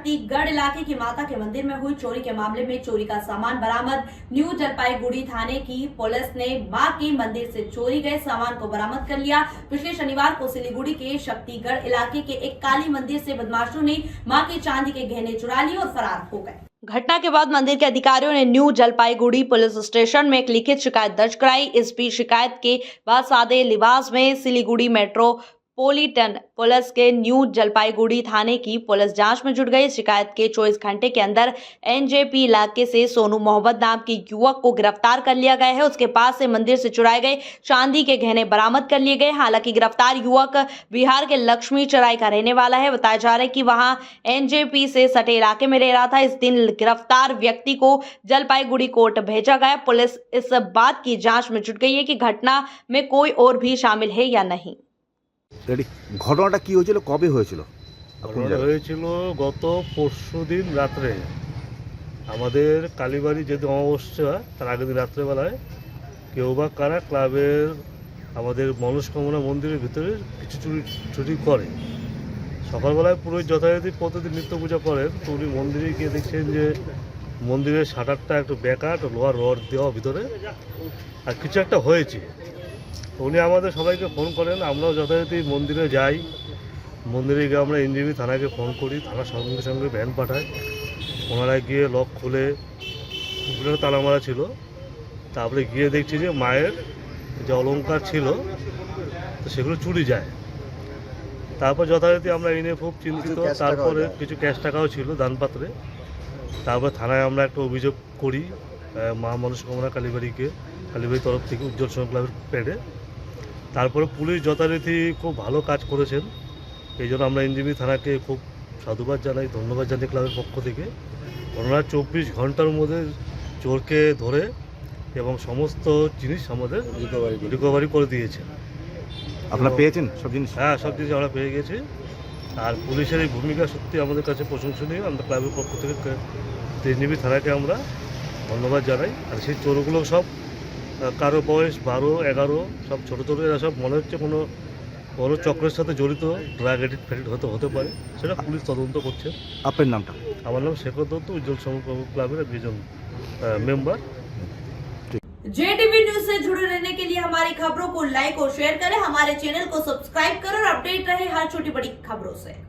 शक्तिगढ़ इलाके की माता के मंदिर में हुई चोरी के मामले में चोरी का सामान बरामद। न्यू जलपाईगुड़ी थाने की पुलिस ने मां के मंदिर से चोरी गए सामान को बरामद कर लिया। पिछले शनिवार को सिलीगुड़ी के शक्तिगढ़ इलाके के एक काली मंदिर से बदमाशों ने मां के चांदी के गहने चुरा लिए और फरार हो गए। घटना के बाद मंदिर के अधिकारियों ने न्यू जलपाईगुड़ी पुलिस स्टेशन में एक लिखित शिकायत दर्ज कराई। इस बीच शिकायत के बाद सादे लिबास में सिलीगुड़ी मेट्रोपोलिटन पुलिस के न्यू जलपाईगुड़ी थाने की पुलिस जांच में जुट गई। शिकायत के 24 घंटे के अंदर एनजेपी इलाके से सोनू मोहम्मद नाम के युवक को गिरफ्तार कर लिया गया है। उसके पास से मंदिर से चुराए गए चांदी के गहने बरामद कर लिए गए। हालांकि गिरफ्तार युवक बिहार के लक्ष्मी चराई का रहने वाला है। बताया जा रहा है कि वहां एनजेपी से सटे इलाके में रह रहा था। इस दिन गिरफ्तार व्यक्ति को जलपाईगुड़ी कोर्ट भेजा गया। पुलिस इस बात की जांच में जुट गई है कि घटना में कोई और भी शामिल है या नहीं। ঘটনাটা কি হয়েছিল, কবে হয়েছিল? ঘটনাটা হয়েছিল গত পরশুদিন রাত্রে। আমাদের কালীবাড়ি যেদিন অমাবস্যা তার আগের দিন রাত্রেবেলায় কেউ বা কারা ক্লাবের আমাদের মনস্কামনা মন্দিরের ভিতরে কিছু চুরি করে। সকালবেলায় পুরোহিত যথারীতি প্রতিদিন নিত্য পূজা করেন, তো উনি মন্দিরে গিয়ে দেখছেন যে মন্দিরের শাটারটা একটু বেঁকা, একটু লোহার রড দেওয়া ভিতরে, আর কিছু একটা হয়েছে। উনি আমাদের সবাইকে ফোন করেন, আমরাও যথারীতি মন্দিরে যাই। মন্দিরে গিয়ে আমরা এনজেপি থানাকে ফোন করি, থানার সঙ্গে সঙ্গে ভ্যান পাঠায়। ওনারা গিয়ে লক খুলে তালা মারা ছিল। তারপরে গিয়ে দেখছি যে মায়ের যে অলংকার ছিল তো সেগুলো চুরি যায়। তারপর যথারীতি আমরা এনে খুব চিন্তিত। তারপরে কিছু ক্যাশ টাকাও ছিল দানপাত্রে। তারপর থানায় আমরা একটা অভিযোগ করি মা মনস্কামনা কালীবাড়ির তরফ থেকে উজ্জ্বল সংঘ ক্লাবের প্যাডে। তারপরে পুলিশ যথারীতি খুব ভালো কাজ করেছেন, এই জন্য আমরা এনজেপি থানাকে খুব সাধুবাদ জানাই, ধন্যবাদ জানাই ক্লাবের পক্ষ থেকে। ওনারা 24 ঘন্টার মধ্যে চোরকে ধরে এবং সমস্ত জিনিস আমাদের রিকভারি করে দিয়েছেন। আপনারা পেয়েছেন সব জিনিস? হ্যাঁ, সব জিনিস আমরা পেয়ে গেছি। আর পুলিশের এই ভূমিকা সত্যি আমাদের কাছে প্রশংসনীয়। আমরা ক্লাবের পক্ষ থেকে এনজেপি থানাকে আমরা ধন্যবাদ জানাই। আর সেই চোরগুলো সব কারো বয়স 12-11, সব ছোটো ছোটো, এরা সব মনে হচ্ছে কোনো বড় চক্রের সাথে জড়িত, ড্রাগ এডিক্ট ফ্যাডিক্ট হতে পারে, সেটা পুলিশ তদন্ত করছে। আপনার নামটা? আমার নাম শেখর দত্ত, উজ্জ্বল সংঘ ক্লাবের একজন मेंबर। JTV न्यूज से जुड़े रहने के लिए हमारी खबरों को लाइक और शेयर करें, हमारे चैनल को सब्सक्राइब करें और अपडेट रहे हर छोटी बड़ी खबरों से।